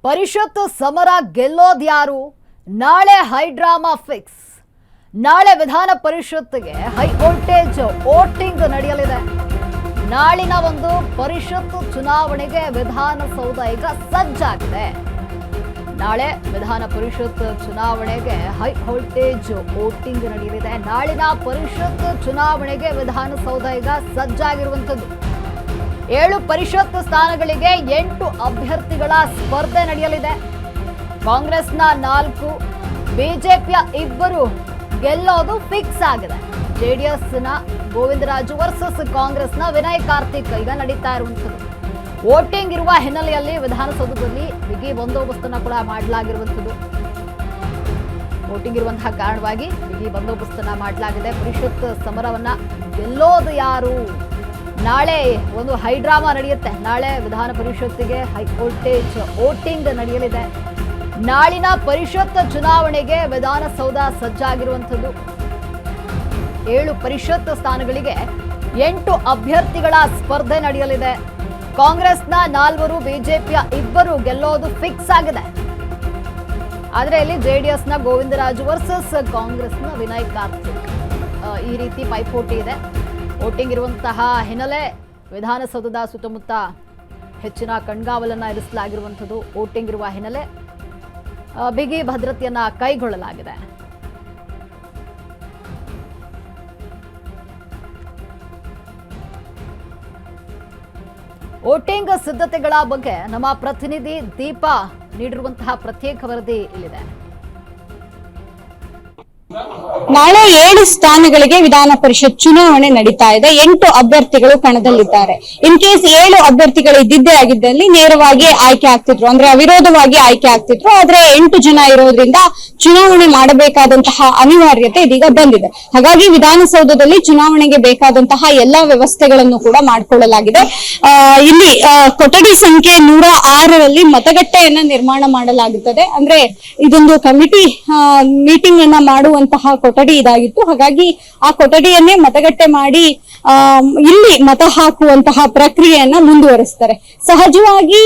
ಪರಿಷತ್ ಸಮರ ಗೆಲ್ಲೋದ್ಯಾರು? ನಾಳೆ high drama fix. ನಾಳೆ ವಿಧಾನ ಪರಿಷತ್ಗೆ ಹೈ ವೋಲ್ಟೇಜ್ ವೋಟಿಂಗ್ ನಡೆಯಲಿದೆ. ನಾಳಿನ ಒಂದು ಪರಿಷತ್ ಚುನಾವಣೆಗೆ ವಿಧಾನಸೌಧ ಈಗ ಸಜ್ಜಾಗಿದೆ. ನಾಳೆ ವಿಧಾನ ಪರಿಷತ್ ಚುನಾವಣೆಗೆ ಹೈ ವೋಲ್ಟೇಜ್ ವೋಟಿಂಗ್ ನಡೆಯಲಿದೆ. ನಾಳಿನ ಪರಿಷತ್ ಚುನಾವಣೆಗೆ ವಿಧಾನಸೌಧ ಈಗ ಸಜ್ಜಾಗಿರುವಂಥದ್ದು. 7 ಪರಿಷತ್ ಸ್ಥಾನಗಳಿಗೆ 8 ಅಭ್ಯರ್ಥಿಗಳ ಸ್ಪರ್ಧೆ ನಡೆಯಲಿದೆ. ಕಾಂಗ್ರೆಸ್ನ 4, ಬಿಜೆಪಿಯ 2 ಗೆಲ್ಲೋದು ಫಿಕ್ಸ್ ಆಗಿದೆ. ಜೆಡಿಎಸ್ನ ಗೋವಿಂದರಾಜು ವರ್ಸಸ್ ಕಾಂಗ್ರೆಸ್ನ ವಿನಯ್ ಕಾರ್ತಿಕ್ ಈಗ ನಡೀತಾ ಇರುವಂಥದ್ದು. ವೋಟಿಂಗ್ ಇರುವ ಹಿನ್ನೆಲೆಯಲ್ಲಿ ವಿಧಾನಸೌಧದಲ್ಲಿ ಬಿಗಿ ಬಂದೋಬಸ್ತನ್ನು ಕೂಡ ಮಾಡಲಾಗಿರುವಂಥದ್ದು. ವೋಟಿಂಗ್ ಇರುವಂತಹ ಕಾರಣವಾಗಿ ಬಿಗಿ ಬಂದೋಬಸ್ತನ್ನ ಮಾಡಲಾಗಿದೆ. ಪರಿಷತ್ ಸಮರವನ್ನ ಗೆಲ್ಲೋದು ಯಾರು? ನಾಳೆ ಒಂದು ಹೈಡ್ರಾಮಾ ನಡೆಯುತ್ತೆ. ನಾಳೆ ವಿಧಾನ ಪರಿಷತ್ತಿಗೆ ಹೈ ವೋಲ್ಟೇಜ್ ವೋಟಿಂಗ್ ನಡೆಯಲಿದೆ. ನಾಳಿನ ಪರಿಷತ್ ಚುನಾವಣೆಗೆ ವಿಧಾನಸೌಧ ಸಜ್ಜಾಗಿರುವಂಥದ್ದು. 7 ಪರಿಷತ್ ಸ್ಥಾನಗಳಿಗೆ 8 ಅಭ್ಯರ್ಥಿಗಳ ಸ್ಪರ್ಧೆ ನಡೆಯಲಿದೆ. ಕಾಂಗ್ರೆಸ್ನ 4, ಬಿಜೆಪಿಯ 2 ಗೆಲ್ಲೋದು ಫಿಕ್ಸ್ ಆಗಿದೆ. ಆದರೆ ಇಲ್ಲಿ ಜೆಡಿಎಸ್ನ ಗೋವಿಂದರಾಜು ವರ್ಸಸ್ ಕಾಂಗ್ರೆಸ್ನ ವಿನಯ್ ಕಾರ್ತಿಕ್ ಈ ರೀತಿ ಪೈಪೋಟಿ ಇದೆ. ವೋಟಿಂಗ್ ಇರುವಂತಹ ಹಿನ್ನೆಲೆ ವಿಧಾನಸೌಧದ ಸುತ್ತಮುತ್ತ ಹೆಚ್ಚಿನ ಕಣ್ಗಾವಲನ್ನು ಇರಿಸಲಾಗಿರುವಂಥದ್ದು. ವೋಟಿಂಗ್ ಇರುವ ಹಿನ್ನೆಲೆ ಬಿಗಿ ಭದ್ರತೆಯನ್ನ ಕೈಗೊಳ್ಳಲಾಗಿದೆ. ವೋಟಿಂಗ್ ಸಿದ್ಧತೆಗಳ ಬಗ್ಗೆ ನಮ್ಮ ಪ್ರತಿನಿಧಿ ದೀಪಾ ನೀಡಿರುವಂತಹ ಪ್ರತ್ಯೇಕ ವರದಿ ಇಲ್ಲಿದೆ. ನಾಳೆ 7 ಸ್ಥಾನಗಳಿಗೆ ವಿಧಾನ ಪರಿಷತ್ ಚುನಾವಣೆ ನಡೀತಾ ಇದೆ. 8 ಅಭ್ಯರ್ಥಿಗಳು ಕಣದಲ್ಲಿದ್ದಾರೆ. ಇನ್ ಕೇಸ್ 7 ಅಭ್ಯರ್ಥಿಗಳು ಇದ್ದಿದ್ದೇ ಆಗಿದ್ದಲ್ಲಿ ನೇರವಾಗಿ ಆಯ್ಕೆ ಆಗ್ತಿದ್ರು, ಅಂದ್ರೆ ಅವಿರೋಧವಾಗಿ ಆಯ್ಕೆ ಆಗ್ತಿದ್ರು. ಆದ್ರೆ 8 ಜನ ಇರೋದ್ರಿಂದ ಚುನಾವಣೆ ಮಾಡಬೇಕಾದಂತಹ ಅನಿವಾರ್ಯತೆ ಇದೀಗ ಬಂದಿದೆ. ಹಾಗಾಗಿ ವಿಧಾನಸೌಧದಲ್ಲಿ ಚುನಾವಣೆಗೆ ಬೇಕಾದಂತಹ ಎಲ್ಲಾ ವ್ಯವಸ್ಥೆಗಳನ್ನು ಕೂಡ ಮಾಡಿಕೊಳ್ಳಲಾಗಿದೆ. ಇಲ್ಲಿ ಕೊಠಡಿ ಸಂಖ್ಯೆ 106ರಲ್ಲಿ ಮತಗಟ್ಟೆಯನ್ನ ನಿರ್ಮಾಣ ಮಾಡಲಾಗುತ್ತದೆ. ಅಂದ್ರೆ ಇದೊಂದು ಕಮಿಟಿ ಮೀಟಿಂಗ್ ಅನ್ನ ಮಾಡುವಂತಹ ಕೊಠಡಿ ಇದಾಗಿತ್ತು. ಹಾಗಾಗಿ ಆ ಕೊಠಡಿಯನ್ನೇ ಮತಗಟ್ಟೆ ಮಾಡಿ ಇಲ್ಲಿ ಮತ ಹಾಕುವಂತಹ ಪ್ರಕ್ರಿಯೆಯನ್ನ ಮುಂದುವರಿಸ್ತಾರೆ. ಸಹಜವಾಗಿ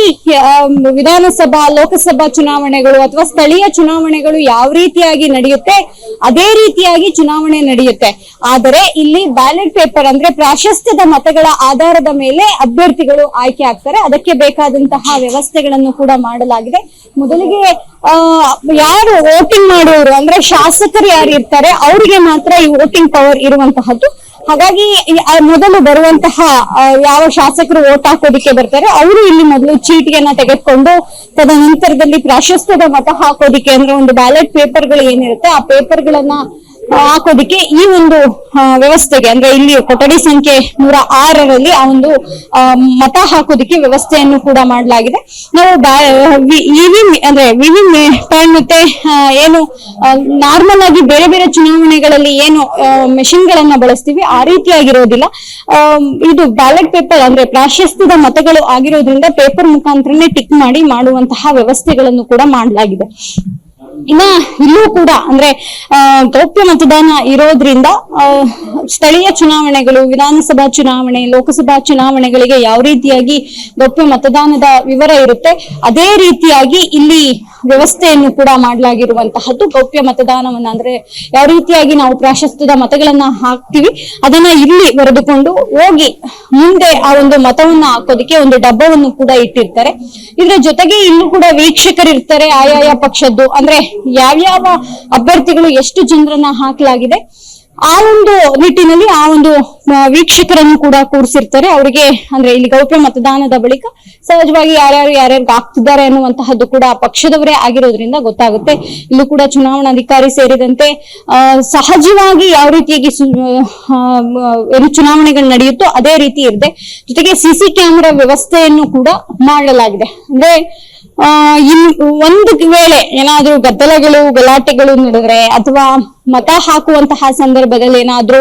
ವಿಧಾನಸಭಾ, ಲೋಕಸಭಾ ಚುನಾವಣೆಗಳು ಅಥವಾ ಸ್ಥಳೀಯ ಚುನಾವಣೆಗಳು ಯಾವ ರೀತಿಯಾಗಿ ನಡೆಯುತ್ತೆ ಅದೇ ರೀತಿಯಾಗಿ ಚುನಾವಣೆ ನಡೆಯುತ್ತೆ. ಆದರೆ ಇಲ್ಲಿ ಬ್ಯಾಲೆಟ್ ಪೇಪರ್ ಅಂದ್ರೆ ಪ್ರಾಶಸ್ತ್ಯದ ಮತಗಳ ಆಧಾರದ ಮೇಲೆ ಅಭ್ಯರ್ಥಿಗಳು ಆಯ್ಕೆ ಆಗ್ತಾರೆ. ಅದಕ್ಕೆ ಬೇಕಾದಂತಹ ವ್ಯವಸ್ಥೆಗಳನ್ನು ಕೂಡ ಮಾಡಲಾಗಿದೆ. ಮೊದಲಿಗೆ ಯಾರು ವೋಟಿಂಗ್ ಮಾಡುವವರು ಅಂದ್ರೆ ಶಾಸಕರು ಯಾರು ಇರ್ತಾರೆ ಅವರಿಗೆ ಮಾತ್ರ ಈ ವೋಟಿಂಗ್ ಪವರ್ ಇರುವಂತಹದ್ದು. ಹಾಗಾಗಿ ಮೊದಲು ಬರುವಂತಹ ಯಾವ ಶಾಸಕರು ವೋಟ್ ಹಾಕೋದಿಕ್ಕೆ ಬರ್ತಾರೆ ಅವರು ಇಲ್ಲಿ ಮೊದಲು ಚೀಟಿಯನ್ನ ತೆಗೆದುಕೊಂಡು ತದನಂತರದಲ್ಲಿ ಪ್ರಾಶಸ್ತ್ಯದ ಮತ ಹಾಕೋದಿಕ್ಕೆ ಅಂದ್ರೆ ಒಂದು ಬ್ಯಾಲೆಟ್ ಪೇಪರ್ಗಳು ಏನಿರುತ್ತೆ ಆ ಪೇಪರ್ಗಳನ್ನ ಹಾಕೋದಿಕ್ಕೆ ಈ ಒಂದು ವ್ಯವಸ್ಥೆಗೆ ಅಂದ್ರೆ ಇಲ್ಲಿ ಕೊಠಡಿ ಸಂಖ್ಯೆ 106ರಲ್ಲಿ ಆ ಒಂದು ಮತ ಹಾಕೋದಿಕ್ಕೆ ವ್ಯವಸ್ಥೆಯನ್ನು ಕೂಡ ಮಾಡಲಾಗಿದೆ. ನಾವು ಅಂದ್ರೆ ವಿವಿ ಮತ್ತೆ ಏನು ನಾರ್ಮಲ್ ಆಗಿ ಬೇರೆ ಬೇರೆ ಚುನಾವಣೆಗಳಲ್ಲಿ ಏನು ಮೆಷಿನ್ ಗಳನ್ನ ಬಳಸ್ತೀವಿ ಆ ರೀತಿಯಾಗಿರೋದಿಲ್ಲ. ಇದು ಬ್ಯಾಲೆಟ್ ಪೇಪರ್ ಅಂದ್ರೆ ಪ್ರಾಶಸ್ತ್ಯದ ಮತಗಳು ಆಗಿರೋದ್ರಿಂದ ಪೇಪರ್ ಮುಖಾಂತರನೇ ಟಿಕ್ ಮಾಡಿ ಮಾಡುವಂತಹ ವ್ಯವಸ್ಥೆಗಳನ್ನು ಕೂಡ ಮಾಡಲಾಗಿದೆ. ಇನ್ನ ಇಲ್ಲೂ ಕೂಡ ಅಂದ್ರೆ ಗೌಪ್ಯ ಮತದಾನ ಇರೋದ್ರಿಂದ ಸ್ಥಳೀಯ ಚುನಾವಣೆಗಳು, ವಿಧಾನಸಭಾ ಚುನಾವಣೆ, ಲೋಕಸಭಾ ಚುನಾವಣೆಗಳಿಗೆ ಯಾವ ರೀತಿಯಾಗಿ ಗೌಪ್ಯ ಮತದಾನದ ವಿವರ ಇರುತ್ತೆ ಅದೇ ರೀತಿಯಾಗಿ ಇಲ್ಲಿ ವ್ಯವಸ್ಥೆಯನ್ನು ಕೂಡ ಮಾಡಲಾಗಿರುವಂತಹದ್ದು. ಗೌಪ್ಯ ಮತದಾನವನ್ನ ಅಂದ್ರೆ ಯಾವ ರೀತಿಯಾಗಿ ನಾವು ಪ್ರಾಶಸ್ತ್ಯದ ಮತಗಳನ್ನ ಹಾಕ್ತಿವಿ ಅದನ್ನ ಇಲ್ಲಿ ಬರೆದುಕೊಂಡು ಹೋಗಿ ಮುಂದೆ ಆ ಒಂದು ಮತವನ್ನ ಹಾಕೋದಿಕ್ಕೆ ಒಂದು ಡಬ್ಬವನ್ನು ಕೂಡ ಇಟ್ಟಿರ್ತಾರೆ. ಇದ್ರ ಜೊತೆಗೆ ಇಲ್ಲೂ ಕೂಡ ವೀಕ್ಷಕರು ಇರ್ತಾರೆ ಆಯಾಯ ಪಕ್ಷದ್ದು, ಅಂದ್ರೆ ಯಾವ್ಯಾವ ಅಭ್ಯರ್ಥಿಗಳು ಎಷ್ಟು ಜನರನ್ನ ಹಾಕಲಾಗಿದೆ ಆ ಒಂದು ನಿಟ್ಟಿನಲ್ಲಿ ಆ ಒಂದು ವೀಕ್ಷಕರನ್ನು ಕೂಡ ಕೂರಿಸಿರ್ತಾರೆ. ಅವರಿಗೆ ಅಂದ್ರೆ ಇಲ್ಲಿ ಗೌಪ್ಯ ಮತದಾನದ ಬಳಿಕ ಸಹಜವಾಗಿ ಯಾರ್ಯಾರಿಗೆ ಆಗ್ತಿದ್ದಾರೆ ಅನ್ನುವಂತಹದ್ದು ಕೂಡ ಪಕ್ಷದವರೇ ಆಗಿರೋದ್ರಿಂದ ಗೊತ್ತಾಗುತ್ತೆ. ಇಲ್ಲೂ ಕೂಡ ಚುನಾವಣಾಧಿಕಾರಿ ಸೇರಿದಂತೆ ಸಹಜವಾಗಿ ಯಾವ ರೀತಿಯಾಗಿ ಏನು ಚುನಾವಣೆಗಳು ನಡೆಯುತ್ತೋ ಅದೇ ರೀತಿ ಇದೆ. ಜೊತೆಗೆ ಸಿಸಿ ಕ್ಯಾಮೆರಾ ವ್ಯವಸ್ಥೆಯನ್ನು ಕೂಡ ಮಾಡಲಾಗಿದೆ. ಅಂದ್ರೆ ಒಂದು ವೇಳೆ ಏನಾದ್ರೂ ಗಲಾಟೆಗಳು ನಡೆದ್ರೆ ಅಥವಾ ಮತ ಹಾಕುವಂತಹ ಸಂದರ್ಭದಲ್ಲಿ ಏನಾದ್ರೂ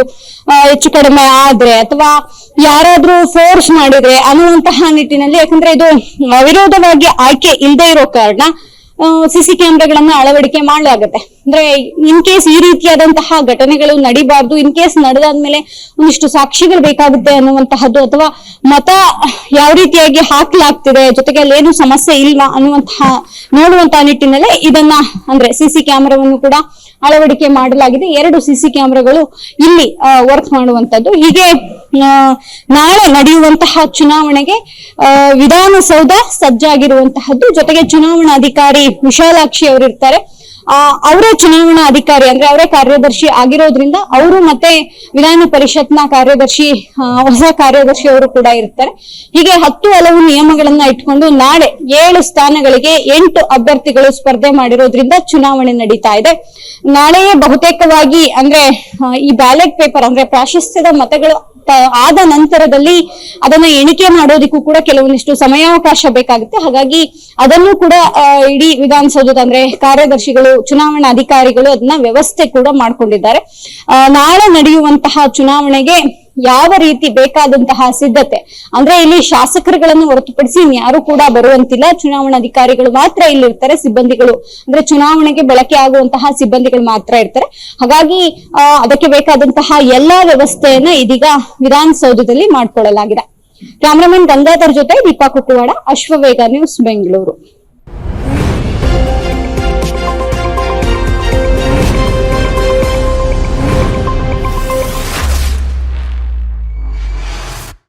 ಹೆಚ್ಚು ಕಡಿಮೆ ಆದ್ರೆ ಅಥವಾ ಯಾರಾದ್ರೂ ಫೋರ್ಸ್ ಮಾಡಿದ್ರೆ ಅನ್ನುವಂತಹ ನಿಟ್ಟಿನಲ್ಲಿ, ಯಾಕಂದ್ರೆ ಇದು ಅವಿರೋಧವಾಗಿ ಆಯ್ಕೆ ಇಲ್ಲದೆ ಇರೋ ಕಾರಣ ಸಿಸಿ ಕ್ಯಾಮೆರಾಗಳನ್ನ ಅಳವಡಿಕೆ ಮಾಡಲಾಗುತ್ತೆ. ಅಂದ್ರೆ ಇನ್ ಕೇಸ್ ಈ ರೀತಿಯಾದಂತಹ ಘಟನೆಗಳು ನಡಿಬಾರ್ದು, ಇನ್ ಕೇಸ್ ನಡೆದಾದ್ಮೇಲೆ ಒಂದಿಷ್ಟು ಸಾಕ್ಷಿಗಳು ಬೇಕಾಗುತ್ತೆ ಅನ್ನುವಂತಹದ್ದು, ಅಥವಾ ಮತ ಯಾವ ರೀತಿಯಾಗಿ ಹಾಕ್ಲಾಗ್ತಿದೆ, ಜೊತೆಗೆ ಅಲ್ಲಿ ಏನು ಸಮಸ್ಯೆ ಇಲ್ವಾ ನೋಡುವಂತಹ ನಿಟ್ಟಿನಲ್ಲೇ ಇದನ್ನ ಅಂದ್ರೆ ಸಿಸಿ ಕ್ಯಾಮೆರಾವನ್ನು ಕೂಡ ಅಳವಡಿಕೆ ಮಾಡಲಾಗಿದೆ. 2 ಸಿಸಿ ಕ್ಯಾಮೆರಾಗಳು ಇಲ್ಲಿ ವರ್ಕ್ ಮಾಡುವಂತದ್ದು. ಹೀಗೆ ನಾಳೆ ನಡೆಯುವಂತಹ ಚುನಾವಣೆಗೆ ವಿಧಾನಸೌಧ ಸಜ್ಜಾಗಿರುವಂತಹದ್ದು. ಜೊತೆಗೆ ಚುನಾವಣಾಧಿಕಾರಿ ವಿಶಾಲಾಕ್ಷಿ ಅವರು ಇರ್ತಾರೆ. ಅವರೇ ಚುನಾವಣಾ ಅಧಿಕಾರಿ ಅಂದ್ರೆ ಅವರೇ ಕಾರ್ಯದರ್ಶಿ ಆಗಿರೋದ್ರಿಂದ ಅವರು ಮತ್ತೆ ವಿಧಾನ ಪರಿಷತ್ನ ಕಾರ್ಯದರ್ಶಿ ಹೊಸ ಕಾರ್ಯದರ್ಶಿ ಅವರು ಕೂಡ ಇರ್ತಾರೆ. ಹೀಗೆ 10 ಹಲವು ನಿಯಮಗಳನ್ನ ಇಟ್ಕೊಂಡು ನಾಳೆ 7 ಸ್ಥಾನಗಳಿಗೆ 8 ಅಭ್ಯರ್ಥಿಗಳು ಸ್ಪರ್ಧೆ ಮಾಡಿರೋದ್ರಿಂದ ಚುನಾವಣೆ ನಡೀತಾ ಇದೆ. ನಾಳೆಯೇ ಬಹುತೇಕವಾಗಿ ಅಂದ್ರೆ ಈ ಬ್ಯಾಲೆಟ್ ಪೇಪರ್ ಅಂದ್ರೆ ಪ್ರಾಶಸ್ತ್ಯದ ಮತಗಳು ಆದ ನಂತರದಲ್ಲಿ ಅದನ್ನ ಎಣಿಕೆ ಮಾಡೋದಕ್ಕೂ ಕೂಡ ಕೆಲವೊಂದಿಷ್ಟು ಸಮಯಾವಕಾಶ ಬೇಕಾಗುತ್ತೆ. ಹಾಗಾಗಿ ಅದನ್ನು ಕೂಡ ಇಡೀ ವಿಧಾನಸೌಧದ ಅಂದ್ರೆ ಕಾರ್ಯದರ್ಶಿಗಳು, ಚುನಾವಣಾ ಅಧಿಕಾರಿಗಳು ಅದನ್ನ ವ್ಯವಸ್ಥೆ ಕೂಡ ಮಾಡ್ಕೊಂಡಿದ್ದಾರೆ. ನಾಳೆ ನಡೆಯುವಂತಹ ಚುನಾವಣೆಗೆ ಯಾವ ರೀತಿ ಬೇಕಾದಂತಹ ಸಿದ್ಧತೆ ಅಂದ್ರೆ ಇಲ್ಲಿ ಶಾಸಕರುಗಳನ್ನು ಹೊರತುಪಡಿಸಿ ಯಾರು ಕೂಡ ಬರುವಂತಿಲ್ಲ. ಚುನಾವಣಾಧಿಕಾರಿಗಳು ಮಾತ್ರ ಇಲ್ಲಿ ಇರ್ತಾರೆ, ಸಿಬ್ಬಂದಿಗಳು ಅಂದ್ರೆ ಚುನಾವಣೆಗೆ ಬಳಕೆ ಆಗುವಂತಹ ಸಿಬ್ಬಂದಿಗಳು ಮಾತ್ರ ಇರ್ತಾರೆ. ಹಾಗಾಗಿ ಅದಕ್ಕೆ ಬೇಕಾದಂತಹ ಎಲ್ಲಾ ವ್ಯವಸ್ಥೆಯನ್ನ ಇದೀಗ ವಿಧಾನಸೌಧದಲ್ಲಿ ಮಾಡ್ಕೊಳ್ಳಲಾಗಿದೆ. ಕ್ಯಾಮರಾಮನ್ ಗಂಗಾಧರ್ ಜೊತೆ ದೀಪಾ ಕುಕ್ಕುವಾಡ, ಅಶ್ವವೇಗ ನ್ಯೂಸ್, ಬೆಂಗಳೂರು.